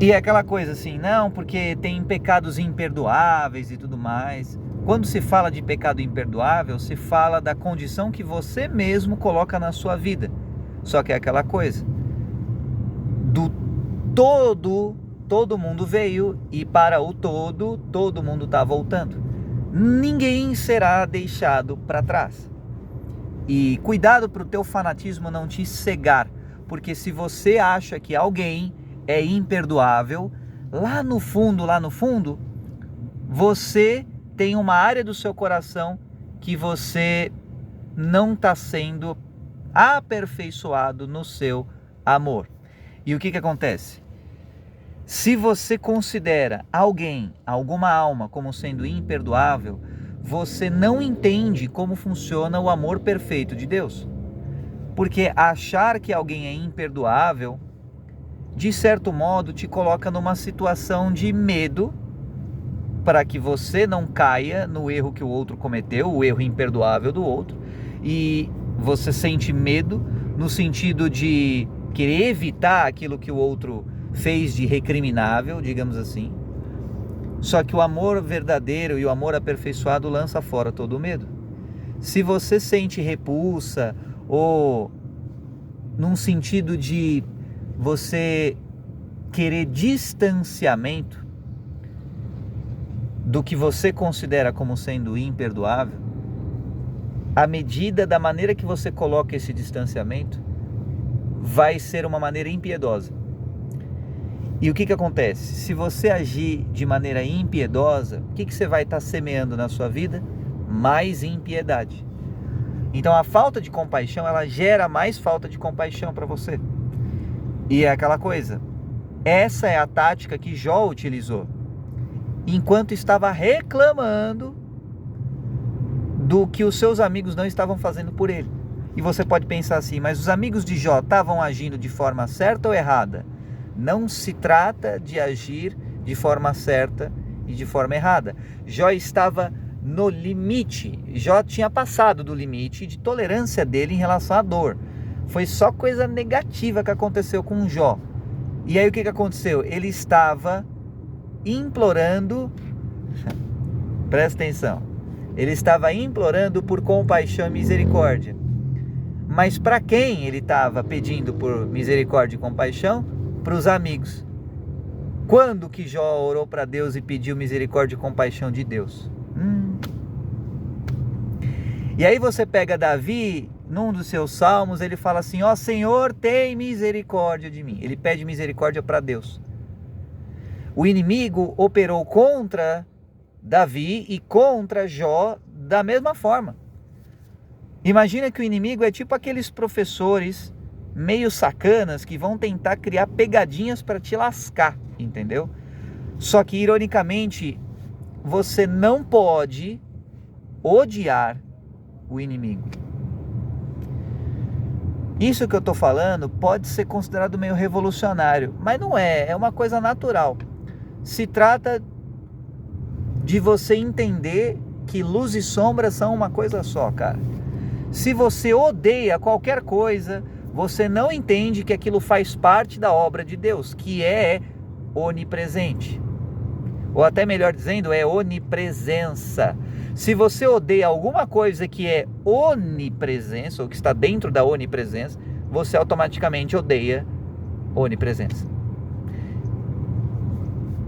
E é aquela coisa assim, não, porque tem pecados imperdoáveis e tudo mais. Quando se fala de pecado imperdoável, se fala da condição que você mesmo coloca na sua vida. Só que é aquela coisa, do todo mundo veio, e para o todo mundo está voltando. Ninguém será deixado para trás. E cuidado para o teu fanatismo não te cegar, porque se você acha que alguém é imperdoável, lá no fundo, você tem uma área do seu coração que você não está sendo aperfeiçoado no seu amor. E o que acontece? Se você considera alguém, alguma alma como sendo imperdoável, você não entende como funciona o amor perfeito de Deus. Porque achar que alguém é imperdoável, de certo modo, te coloca numa situação de medo, para que você não caia no erro que o outro cometeu, o erro imperdoável do outro, e você sente medo no sentido de querer evitar aquilo que o outro fez de recriminável, digamos assim. Só que o amor verdadeiro e o amor aperfeiçoado lança fora todo o medo. Se você sente repulsa, ou num sentido de você querer distanciamento do que você considera como sendo imperdoável, a medida da maneira que você coloca esse distanciamento vai ser uma maneira impiedosa. E o que acontece? Se você agir de maneira impiedosa, o que você vai estar semeando na sua vida? Mais impiedade. Então a falta de compaixão, ela gera mais falta de compaixão para você. E é aquela coisa, essa é a tática que Jó utilizou, enquanto estava reclamando do que os seus amigos não estavam fazendo por ele. E você pode pensar assim, mas os amigos de Jó estavam agindo de forma certa ou errada? Não se trata de agir de forma certa e de forma errada. Jó estava no limite. Jó tinha passado do limite de tolerância dele em relação à dor. Foi só coisa negativa que aconteceu com Jó. E aí o que aconteceu? Ele estava implorando, presta atenção, ele estava implorando por compaixão e misericórdia. Mas para quem ele estava pedindo por misericórdia e compaixão? Para os amigos. Quando que Jó orou para Deus e pediu misericórdia e compaixão de Deus? E aí você pega Davi, num dos seus salmos, ele fala assim, ó Senhor, tem misericórdia de mim. Ele pede misericórdia para Deus. O inimigo operou contra Davi e contra Jó da mesma forma. Imagina que o inimigo é tipo aqueles professores meio sacanas que vão tentar criar pegadinhas para te lascar, entendeu? Só que, ironicamente, você não pode odiar o inimigo. Isso que eu estou falando pode ser considerado meio revolucionário, mas não é, é uma coisa natural. Se trata de você entender que luz e sombra são uma coisa só, cara. Se você odeia qualquer coisa, você não entende que aquilo faz parte da obra de Deus, que é onipresente. Ou até melhor dizendo, é onipresença. Se você odeia alguma coisa que é onipresença, ou que está dentro da onipresença, você automaticamente odeia onipresença.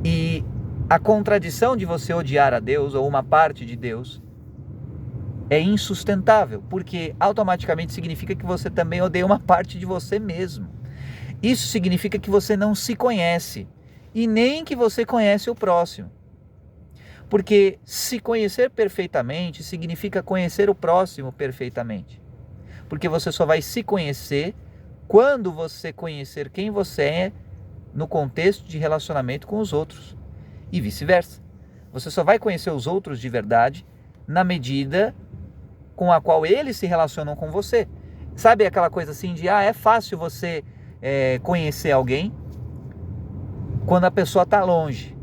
E a contradição de você odiar a Deus, ou uma parte de Deus, é insustentável, porque automaticamente significa que você também odeia uma parte de você mesmo. Isso significa que você não se conhece, e nem que você conhece o próximo. Porque se conhecer perfeitamente significa conhecer o próximo perfeitamente. Porque você só vai se conhecer quando você conhecer quem você é no contexto de relacionamento com os outros. E vice-versa. Você só vai conhecer os outros de verdade na medida com a qual eles se relacionam com você. Sabe aquela coisa assim de, é fácil você conhecer alguém quando a pessoa está longe.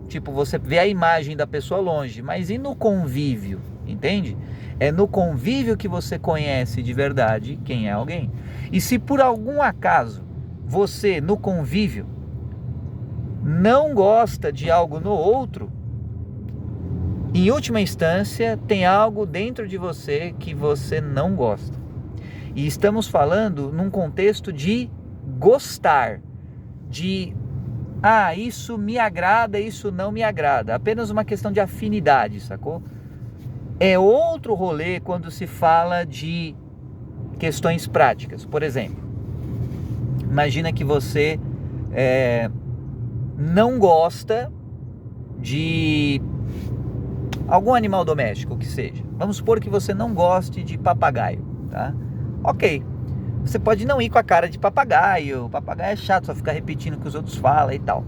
Tipo, você vê a imagem da pessoa longe, mas e no convívio, entende? É no convívio que você conhece de verdade quem é alguém. E se por algum acaso você, no convívio, não gosta de algo no outro, em última instância, tem algo dentro de você que você não gosta. E estamos falando num contexto de gostar, de isso me agrada, isso não me agrada. Apenas uma questão de afinidade, sacou? É outro rolê quando se fala de questões práticas. Por exemplo, imagina que você não gosta de algum animal doméstico, que seja. Vamos supor que você não goste de papagaio, tá? Ok, você pode não ir com a cara de papagaio. Papagaio é chato, só ficar repetindo o que os outros falam e tal.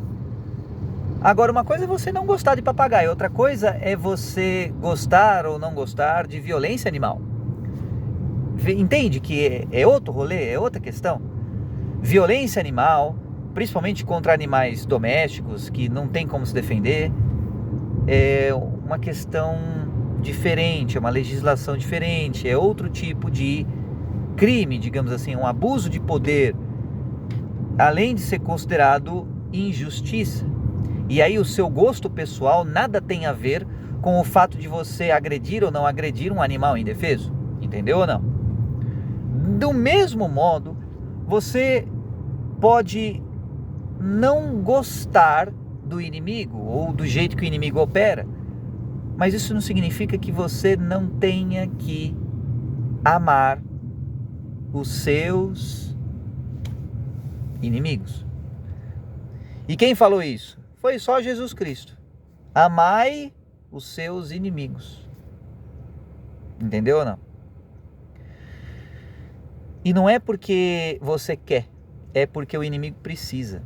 Agora, uma coisa é você não gostar de papagaio, outra coisa é você gostar ou não gostar de violência animal. Entende que é outro rolê, é outra questão? Violência animal, principalmente contra animais domésticos que não tem como se defender, é uma questão diferente, é uma legislação diferente, é outro tipo de crime, digamos assim, um abuso de poder, além de ser considerado injustiça. E aí o seu gosto pessoal nada tem a ver com o fato de você agredir ou não agredir um animal indefeso, entendeu ou não? Do mesmo modo, você pode não gostar do inimigo ou do jeito que o inimigo opera, mas isso não significa que você não tenha que amar os seus inimigos. E quem falou isso? Foi só Jesus Cristo. Amai os seus inimigos. Entendeu ou não? E não é porque você quer, é porque o inimigo precisa.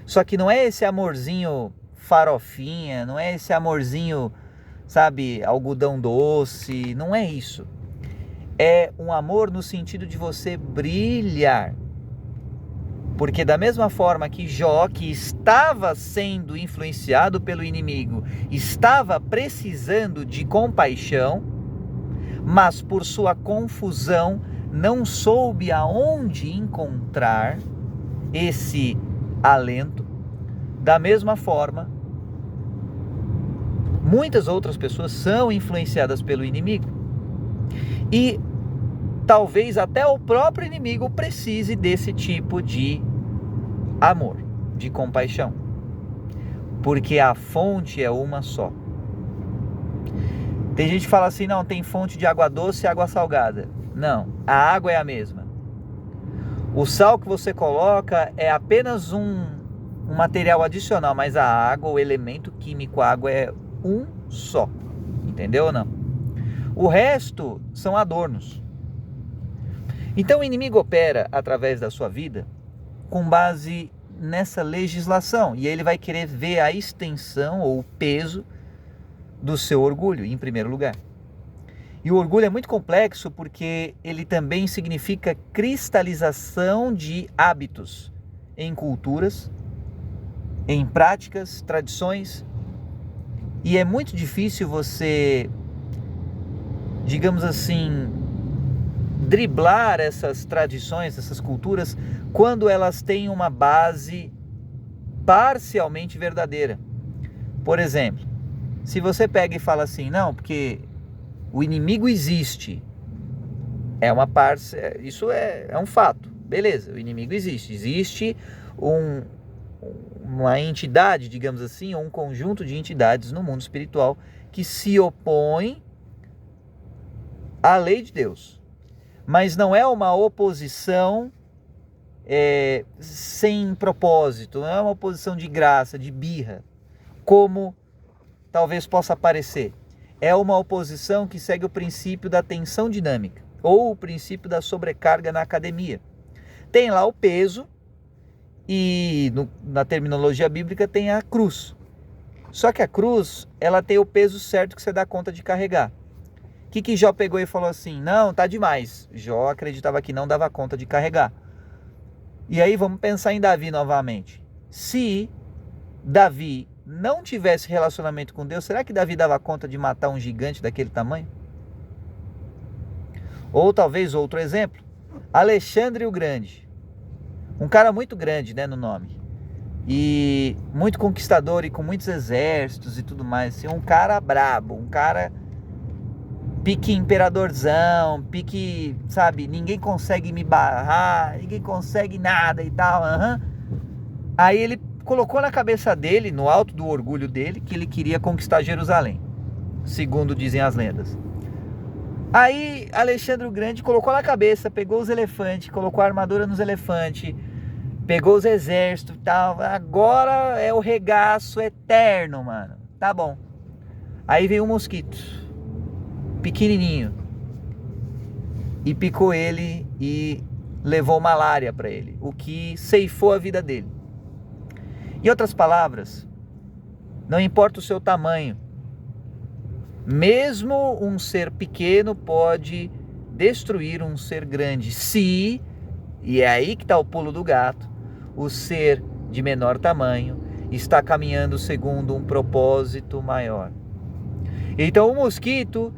Só que não é esse amorzinho farofinha, não é esse amorzinho, sabe, algodão doce, não é isso. É um amor no sentido de você brilhar. Porque da mesma forma que Jó, que estava sendo influenciado pelo inimigo, estava precisando de compaixão, mas por sua confusão não soube aonde encontrar esse alento, da mesma forma, muitas outras pessoas são influenciadas pelo inimigo. E talvez até o próprio inimigo precise desse tipo de amor, de compaixão. Porque a fonte é uma só. Tem gente que fala assim, não, tem fonte de água doce e água salgada. Não, a água é a mesma. O sal que você coloca é apenas um material adicional, mas a água, o elemento químico, a água é um só. Entendeu ou não? O resto são adornos. Então o inimigo opera através da sua vida com base nessa legislação. E ele vai querer ver a extensão ou o peso do seu orgulho, em primeiro lugar. E o orgulho é muito complexo porque ele também significa cristalização de hábitos em culturas, em práticas, tradições. E é muito difícil você, digamos assim, driblar essas tradições, essas culturas, quando elas têm uma base parcialmente verdadeira. Por exemplo, se você pega e fala assim, não, porque o inimigo existe, isso é um fato, beleza, o inimigo existe uma entidade, digamos assim, ou um conjunto de entidades no mundo espiritual que se opõe à lei de Deus. Mas não é uma oposição sem propósito, não é uma oposição de graça, de birra, como talvez possa parecer. É uma oposição que segue o princípio da tensão dinâmica, ou o princípio da sobrecarga na academia. Tem lá o peso, e na terminologia bíblica tem a cruz. Só que a cruz, ela tem o peso certo que você dá conta de carregar. O que Jó pegou e falou assim, não, tá demais. Jó acreditava que não dava conta de carregar. E aí vamos pensar em Davi novamente. Se Davi não tivesse relacionamento com Deus, será que Davi dava conta de matar um gigante daquele tamanho? Ou talvez outro exemplo, Alexandre o Grande. Um cara muito grande, né, no nome. e muito conquistador e com muitos exércitos e tudo mais, assim, um cara brabo, um cara pique imperadorzão, pique, sabe, ninguém consegue me barrar, ninguém consegue nada e tal. Aí ele colocou na cabeça dele, no alto do orgulho dele, que ele queria conquistar Jerusalém, segundo dizem as lendas. Aí Alexandre o Grande colocou na cabeça, pegou os elefantes, colocou a armadura nos elefantes, pegou os exércitos e tal. Agora é o regaço eterno, mano. Tá bom. Aí veio um mosquito, pequenininho, e picou ele e levou malária para ele, o que ceifou a vida dele. Em outras palavras, não importa o seu tamanho, mesmo um ser pequeno pode destruir um ser grande, se, e é aí que está o pulo do gato, o ser de menor tamanho está caminhando segundo um propósito maior. Então o mosquito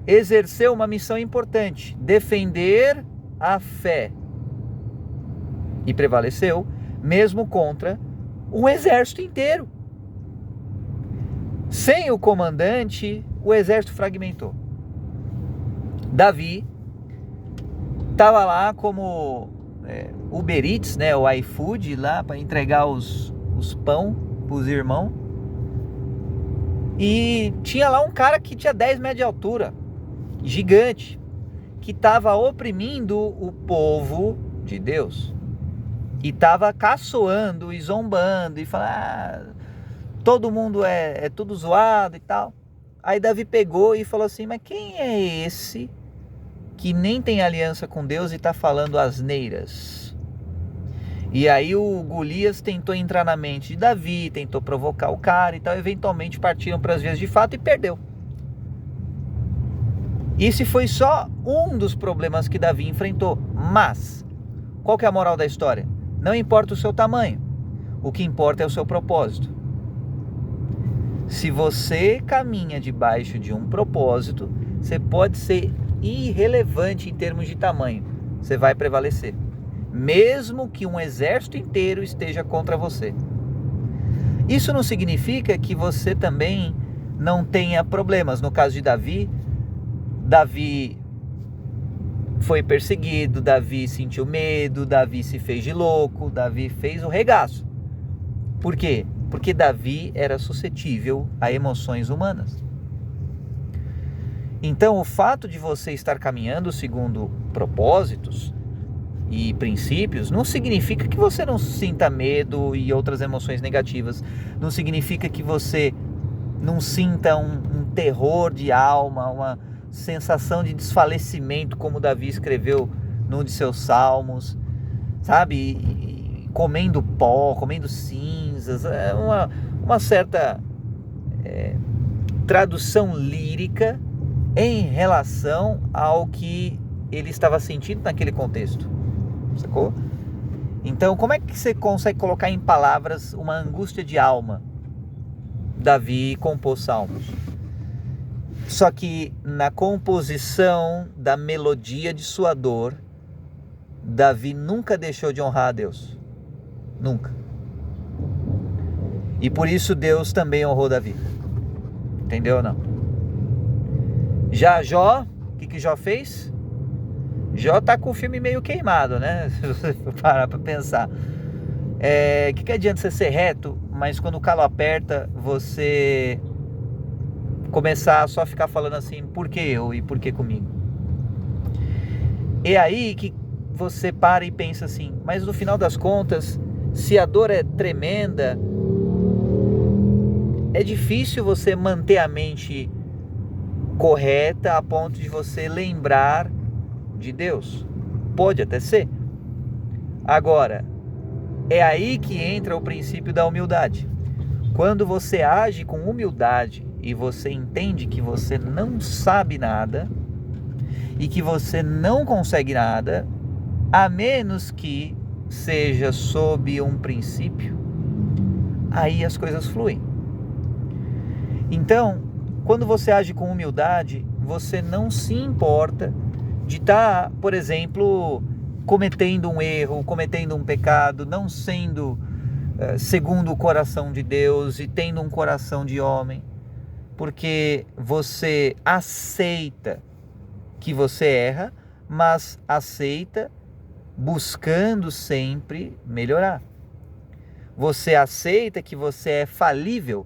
exerceu uma missão importante, defender a fé, e prevaleceu mesmo contra um exército inteiro. Sem o comandante, o exército fragmentou. Davi estava lá como Uber Eats, né, o iFood, lá para entregar os pão para os irmãos. E tinha lá um cara que tinha 10 metros de altura, gigante, que estava oprimindo o povo de Deus. E estava caçoando e zombando e falando, todo mundo é tudo zoado e tal. Aí Davi pegou e falou assim, mas quem é esse que nem tem aliança com Deus e está falando asneiras? E aí o Golias tentou entrar na mente de Davi, tentou provocar o cara e tal, eventualmente partiram para as vias de fato e perdeu. Esse foi só um dos problemas que Davi enfrentou, mas qual que é a moral da história? Não importa o seu tamanho, o que importa é o seu propósito. Se você caminha debaixo de um propósito, você pode ser irrelevante em termos de tamanho, você vai prevalecer, mesmo que um exército inteiro esteja contra você. Isso não significa que você também não tenha problemas. No caso de Davi foi perseguido, Davi sentiu medo, Davi se fez de louco, Davi fez o regaço. Por quê? Porque Davi era suscetível a emoções humanas. Então, o fato de você estar caminhando segundo propósitos e princípios não significa que você não sinta medo e outras emoções negativas. Não significa que você não sinta um terror de alma, uma sensação de desfalecimento, como Davi escreveu num de seus salmos, sabe? E comendo pó, comendo cinzas, uma certa tradução lírica em relação ao que ele estava sentindo naquele contexto, sacou? Então, como é que você consegue colocar em palavras uma angústia de alma? Davi compôs salmos. Só que na composição da melodia de sua dor, Davi nunca deixou de honrar a Deus. Nunca. E por isso Deus também honrou Davi. Entendeu ou não? Já Jó, o que Jó fez? Jó tá com o filme meio queimado, né? Se você for parar pra pensar. Que adianta você ser reto, mas quando o calo aperta, você começar a só ficar falando assim, por que eu e por que comigo? É aí que você para e pensa assim, mas no final das contas, se a dor é tremenda, é difícil você manter a mente correta a ponto de você lembrar de Deus. Pode até ser. Agora, é aí que entra o princípio da humildade. Quando você age com humildade e você entende que você não sabe nada e que você não consegue nada, a menos que seja sob um princípio, aí as coisas fluem. Então, quando você age com humildade, você não se importa de estar, por exemplo, cometendo um erro, cometendo um pecado, não sendo segundo o coração de Deus e tendo um coração de homem, porque você aceita que você erra, mas aceita buscando sempre melhorar. Você aceita que você é falível,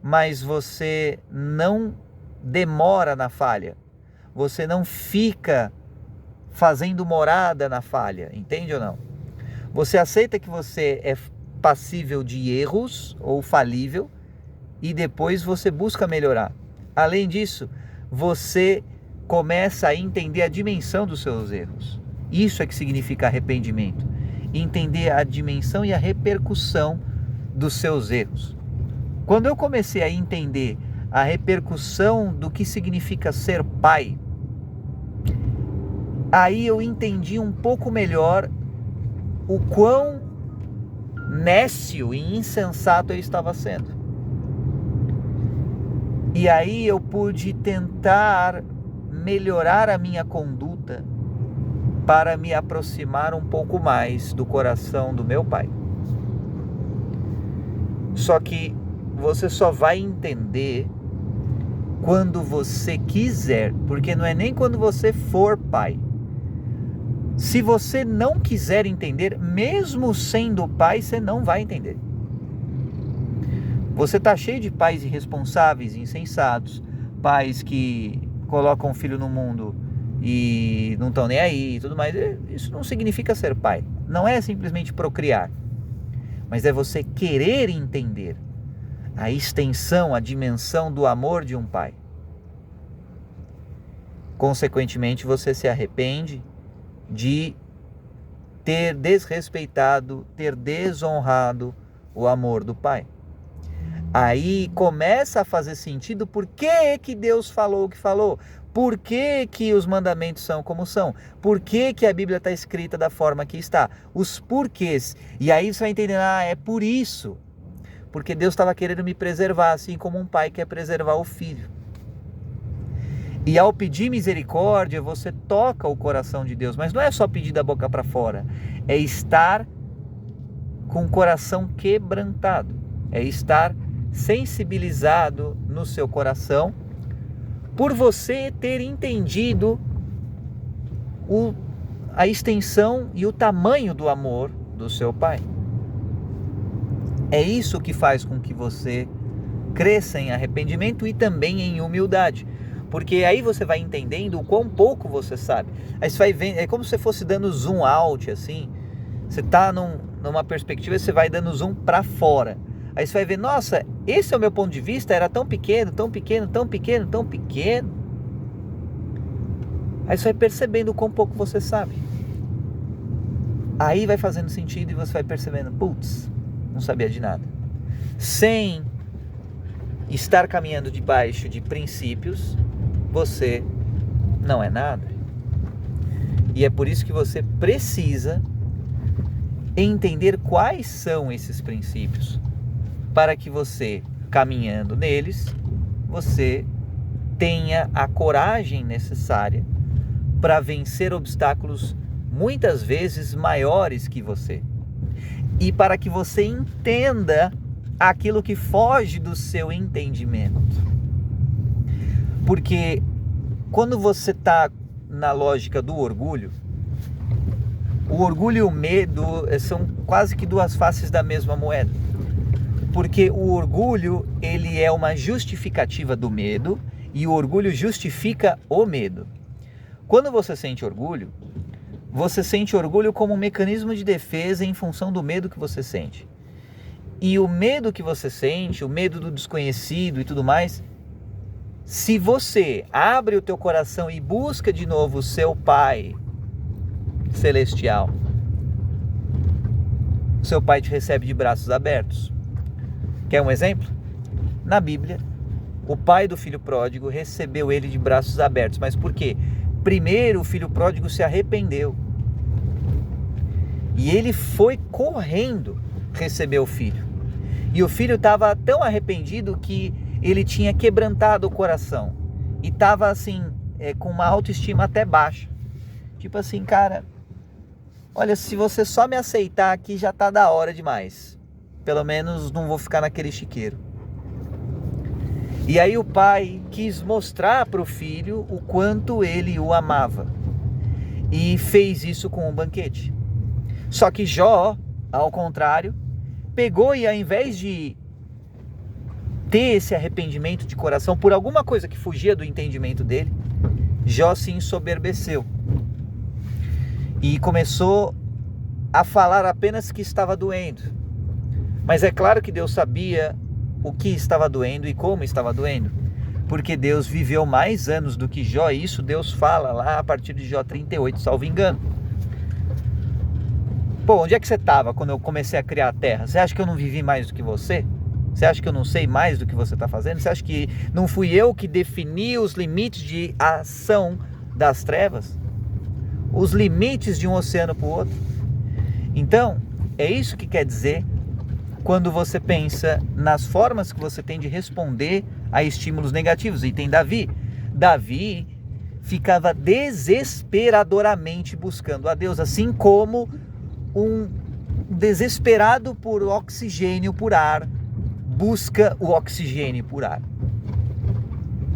mas você não demora na falha. Você não fica fazendo morada na falha, entende ou não? Você aceita que você é passível de erros ou falível e depois você busca melhorar. Além disso, você começa a entender a dimensão dos seus erros. Isso é que significa arrependimento. Entender a dimensão e a repercussão dos seus erros. Quando eu comecei a entender a repercussão do que significa ser pai, aí eu entendi um pouco melhor o quão nécio e insensato eu estava sendo. E aí eu pude tentar melhorar a minha conduta para me aproximar um pouco mais do coração do meu pai. Só que você só vai entender quando você quiser, porque não é nem quando você for pai. Se você não quiser entender, mesmo sendo pai, você não vai entender. Você está cheio de pais irresponsáveis, insensatos, pais que colocam um filho no mundo e não estão nem aí e tudo mais. Isso não significa ser pai. Não é simplesmente procriar, mas é você querer entender a extensão, a dimensão do amor de um pai. Consequentemente, você se arrepende de ter desrespeitado, ter desonrado o amor do pai. Aí começa a fazer sentido por que Deus falou o que falou, por que os mandamentos são como são, por que a Bíblia está escrita da forma que está, os porquês. E aí você vai entender, é por isso, porque Deus estava querendo me preservar, assim como um pai quer preservar o filho. E ao pedir misericórdia, você toca o coração de Deus, mas não é só pedir da boca para fora, é estar com o coração quebrantado, é estar sensibilizado no seu coração por você ter entendido a extensão e o tamanho do amor do seu pai. É isso que faz com que você cresça em arrependimento e também em humildade, porque aí você vai entendendo o quão pouco você sabe. Aí você vai vendo, é como se você fosse dando zoom out, assim. Você está numa perspectiva, você vai dando zoom para fora. Aí você vai ver, nossa, esse é o meu ponto de vista, era tão pequeno, tão pequeno, tão pequeno, tão pequeno. Aí você vai percebendo o quão pouco você sabe. Aí vai fazendo sentido e você vai percebendo, putz, não sabia de nada. Sem estar caminhando debaixo de princípios, você não é nada. E é por isso que você precisa entender quais são esses princípios, para que você, caminhando neles, você tenha a coragem necessária para vencer obstáculos muitas vezes maiores que você. E para que você entenda aquilo que foge do seu entendimento. Porque quando você está na lógica do orgulho, o orgulho e o medo são quase que duas faces da mesma moeda. Porque o orgulho, ele é uma justificativa do medo e o orgulho justifica o medo. Quando você sente orgulho como um mecanismo de defesa em função do medo que você sente. E o medo que você sente, o medo do desconhecido e tudo mais, se você abre o teu coração e busca de novo o seu Pai Celestial, seu Pai te recebe de braços abertos. Quer um exemplo? Na Bíblia, o pai do filho pródigo recebeu ele de braços abertos. Mas por quê? Primeiro o filho pródigo se arrependeu. E ele foi correndo receber o filho. E o filho estava tão arrependido que ele tinha quebrantado o coração. E estava assim, com uma autoestima até baixa. Tipo assim, cara, olha, se você só me aceitar aqui já está da hora demais. pelo menos não vou ficar naquele chiqueiro. E aí o pai quis mostrar para o filho o quanto ele o amava. E fez isso com um banquete. Só que Jó, ao contrário, pegou e ao invés de ter esse arrependimento de coração por alguma coisa que fugia do entendimento dele, Jó se ensoberbeceu. E começou a falar apenas que estava doendo. Mas é claro que Deus sabia o que estava doendo e como estava doendo, porque Deus viveu mais anos do que Jó, e isso Deus fala lá a partir de Jó 38, salvo engano. Pô, onde é que você estava quando eu comecei a criar a terra? Você acha que eu não vivi mais do que você? Você acha que eu não sei mais do que você está fazendo? Você acha que não fui eu que defini os limites de ação das trevas? Os limites de um oceano para o outro? Então, é isso que quer dizer quando você pensa nas formas que você tem de responder a estímulos negativos. E tem Davi. Davi ficava desesperadoramente buscando a Deus, assim como um desesperado por oxigênio, por ar, busca o oxigênio por ar.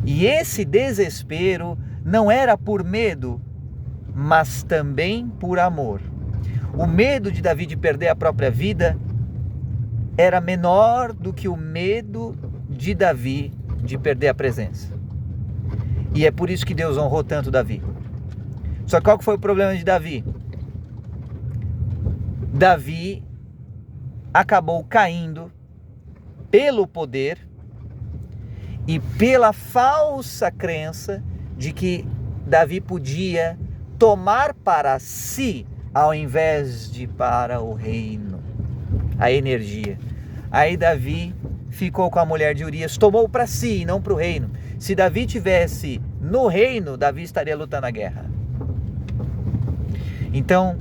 E esse desespero não era por medo, mas também por amor. O medo de Davi de perder a própria vida era menor do que o medo de Davi de perder a presença. E é por isso que Deus honrou tanto Davi. Só que qual que foi o problema de Davi? Davi acabou caindo pelo poder e pela falsa crença de que Davi podia tomar para si ao invés de para o reino, a energia. Aí Davi ficou com a mulher de Urias, tomou para si e não para o reino. Se Davi tivesse no reino, Davi estaria lutando a guerra. Então,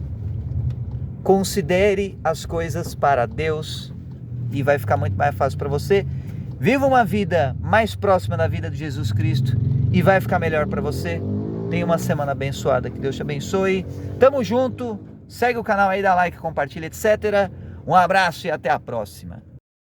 considere as coisas para Deus e vai ficar muito mais fácil para você. Viva uma vida mais próxima da vida de Jesus Cristo e vai ficar melhor para você. Tenha uma semana abençoada, que Deus te abençoe. Tamo junto, segue o canal aí, dá like, compartilha, etc. Um abraço e até a próxima.